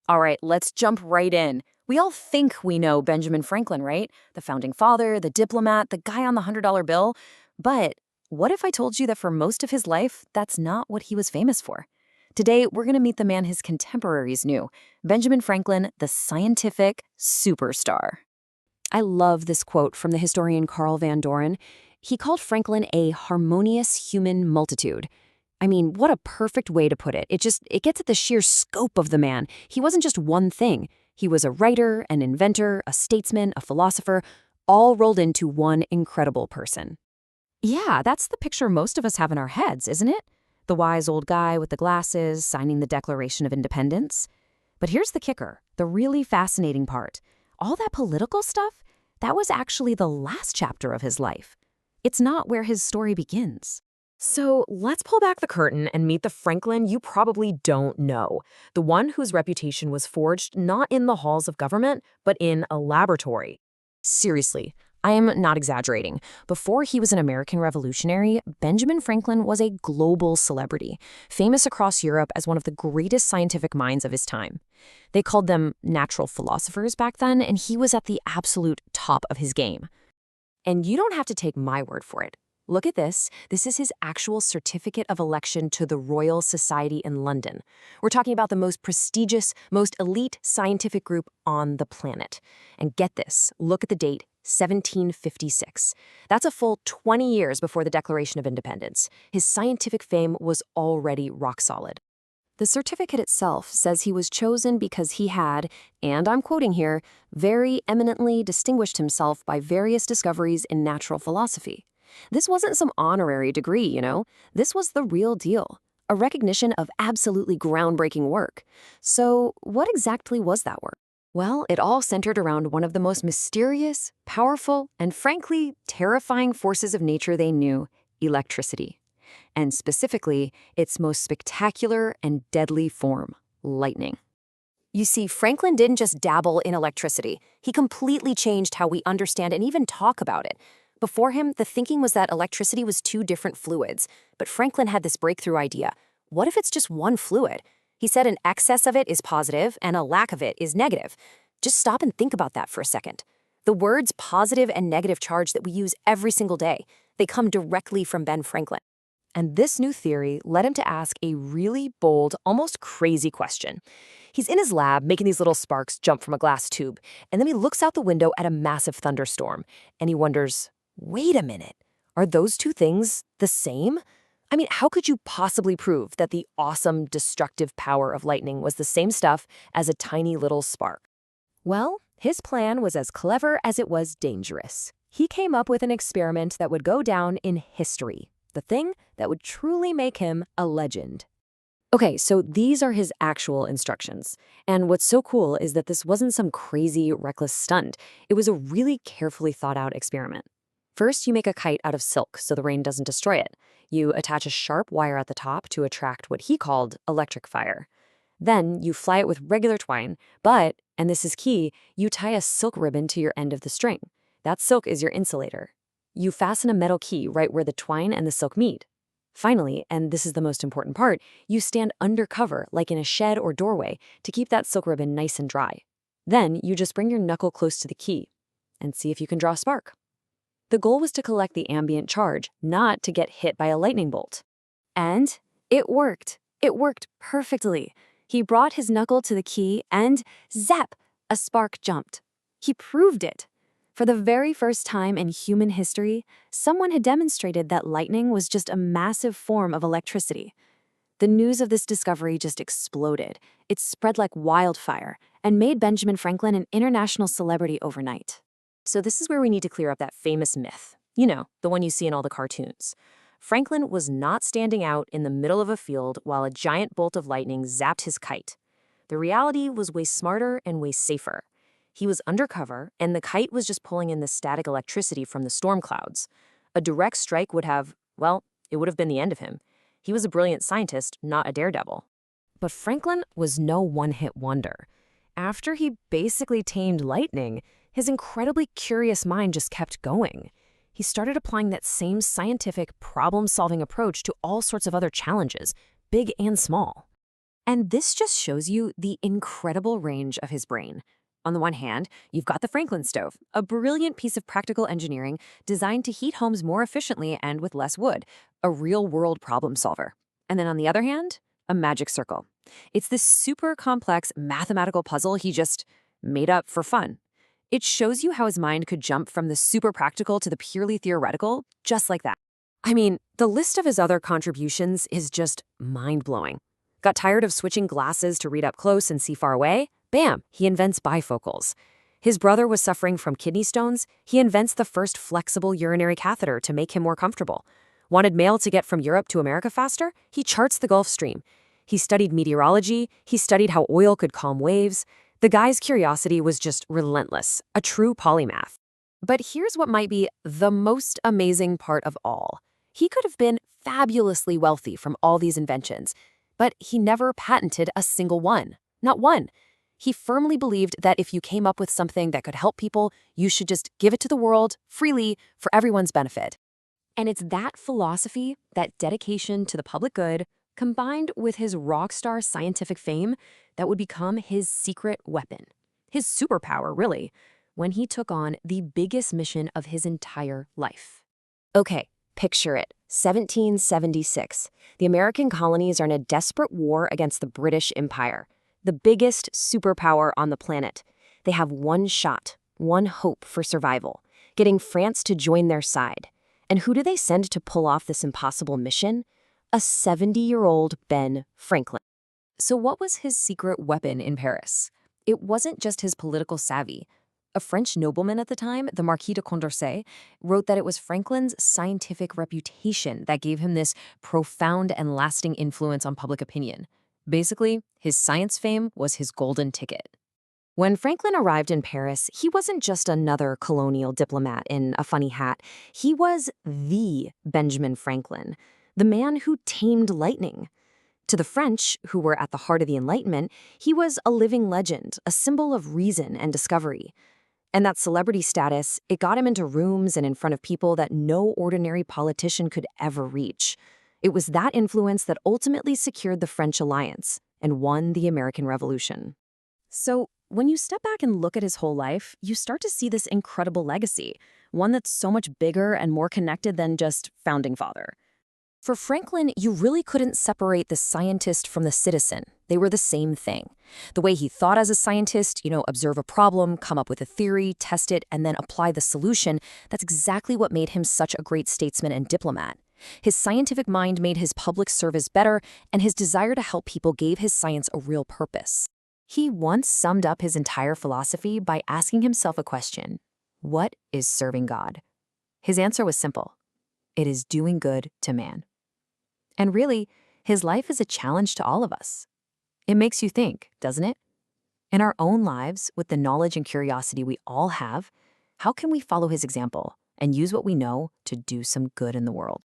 All right, let's jump right in. We all think we know Benjamin Franklin, right? The founding father, the diplomat, the guy on the $100 bill. But what if I told you that for most of his life, that's not what he was famous for? Today, we're going to meet the man his contemporaries knew, Benjamin Franklin, the scientific superstar. I love this quote from the historian Carl Van Doren. He called Franklin a harmonious human multitude. I mean, what a perfect way to put it. It gets at the sheer scope of the man. He wasn't just one thing. He was a writer, an inventor, a statesman, a philosopher, all rolled into one incredible person. Yeah, that's the picture most of us have in our heads, isn't it? The wise old guy with the glasses signing the Declaration of Independence. But here's the kicker, the really fascinating part. All that political stuff, that was actually the last chapter of his life. It's not where his story begins. So let's pull back the curtain and meet the Franklin you probably don't know, the one whose reputation was forged not in the halls of government, but in a laboratory. Seriously, I am not exaggerating. Before he was an American revolutionary, Benjamin Franklin was a global celebrity, famous across Europe as one of the greatest scientific minds of his time. They called them natural philosophers back then, and he was at the absolute top of his game. And you don't have to take my word for it. Look at this. This is his actual certificate of election to the Royal Society in London. We're talking about the most prestigious, most elite scientific group on the planet. And get this, look at the date, 1756. That's a full 20 years before the Declaration of Independence. His scientific fame was already rock solid. The certificate itself says he was chosen because he had, and I'm quoting here, very eminently distinguished himself by various discoveries in natural philosophy. This wasn't some honorary degree, you know. This was the real deal, a recognition of absolutely groundbreaking work. So what exactly was that work? Well, it all centered around one of the most mysterious, powerful, and frankly, terrifying forces of nature they knew, electricity. And specifically, its most spectacular and deadly form, lightning. You see, Franklin didn't just dabble in electricity. He completely changed how we understand and even talk about it. Before him, the thinking was that electricity was two different fluids, but Franklin had this breakthrough idea. What if it's just one fluid? He said an excess of it is positive and a lack of it is negative. Just stop and think about that for a second. The words positive and negative charge that we use every single day, they come directly from Ben Franklin. And this new theory led him to ask a really bold, almost crazy question. He's in his lab making these little sparks jump from a glass tube, and then he looks out the window at a massive thunderstorm, and he wonders, wait a minute, are those two things the same? I mean, how could you possibly prove that the awesome, destructive power of lightning was the same stuff as a tiny little spark? Well, his plan was as clever as it was dangerous. He came up with an experiment that would go down in history, the thing that would truly make him a legend. Okay, so these are his actual instructions. And what's so cool is that this wasn't some crazy, reckless stunt. It was a really carefully thought out experiment. First, you make a kite out of silk so the rain doesn't destroy it. You attach a sharp wire at the top to attract what he called electric fire. Then you fly it with regular twine, but, and this is key, you tie a silk ribbon to your end of the string. That silk is your insulator. You fasten a metal key right where the twine and the silk meet. Finally, and this is the most important part, you stand undercover, like in a shed or doorway, to keep that silk ribbon nice and dry. Then you just bring your knuckle close to the key and see if you can draw a spark. The goal was to collect the ambient charge, not to get hit by a lightning bolt. And it worked. It worked perfectly. He brought his knuckle to the key and, zap, a spark jumped. He proved it. For the very first time in human history, someone had demonstrated that lightning was just a massive form of electricity. The news of this discovery just exploded. It spread like wildfire and made Benjamin Franklin an international celebrity overnight. So this is where we need to clear up that famous myth. You know, the one you see in all the cartoons. Franklin was not standing out in the middle of a field while a giant bolt of lightning zapped his kite. The reality was way smarter and way safer. He was undercover, and the kite was just pulling in the static electricity from the storm clouds. A direct strike would have, well, it would have been the end of him. He was a brilliant scientist, not a daredevil. But Franklin was no one-hit wonder. After he basically tamed lightning, his incredibly curious mind just kept going. He started applying that same scientific, problem-solving approach to all sorts of other challenges, big and small. And this just shows you the incredible range of his brain. On the one hand, you've got the Franklin stove, a brilliant piece of practical engineering designed to heat homes more efficiently and with less wood, a real-world problem solver. And then on the other hand, a magic circle. It's this super complex mathematical puzzle he just made up for fun. It shows you how his mind could jump from the super practical to the purely theoretical, just like that. I mean, the list of his other contributions is just mind-blowing. Got tired of switching glasses to read up close and see far away? Bam, he invents bifocals. His brother was suffering from kidney stones. He invents the first flexible urinary catheter to make him more comfortable. Wanted mail to get from Europe to America faster? He charts the Gulf Stream. He studied meteorology. He studied how oil could calm waves. The guy's curiosity was just relentless, a true polymath. But here's what might be the most amazing part of all. He could have been fabulously wealthy from all these inventions, but he never patented a single one. Not one. He firmly believed that if you came up with something that could help people, you should just give it to the world freely for everyone's benefit. And it's that philosophy, that dedication to the public good, combined with his rockstar scientific fame, that would become his secret weapon. His superpower, really, when he took on the biggest mission of his entire life. Okay, picture it. 1776. The American colonies are in a desperate war against the British Empire, the biggest superpower on the planet. They have one shot, one hope for survival, getting France to join their side. And who do they send to pull off this impossible mission? A 70-year-old Ben Franklin. So what was his secret weapon in Paris? It wasn't just his political savvy. A French nobleman at the time, the Marquis de Condorcet, wrote that it was Franklin's scientific reputation that gave him this profound and lasting influence on public opinion. Basically, his science fame was his golden ticket. When Franklin arrived in Paris, he wasn't just another colonial diplomat in a funny hat. He was the Benjamin Franklin, the man who tamed lightning. To the French, who were at the heart of the Enlightenment, he was a living legend, a symbol of reason and discovery. And that celebrity status, it got him into rooms and in front of people that no ordinary politician could ever reach. It was that influence that ultimately secured the French alliance and won the American Revolution. So, when you step back and look at his whole life, you start to see this incredible legacy, one that's so much bigger and more connected than just founding father. For Franklin, you really couldn't separate the scientist from the citizen. They were the same thing. The way he thought as a scientist, observe a problem, come up with a theory, test it, and then apply the solution, that's exactly what made him such a great statesman and diplomat. His scientific mind made his public service better, and his desire to help people gave his science a real purpose. He once summed up his entire philosophy by asking himself a question: what is serving God? His answer was simple: it is doing good to man. And really, his life is a challenge to all of us. It makes you think, doesn't it? In our own lives, with the knowledge and curiosity we all have, how can we follow his example and use what we know to do some good in the world?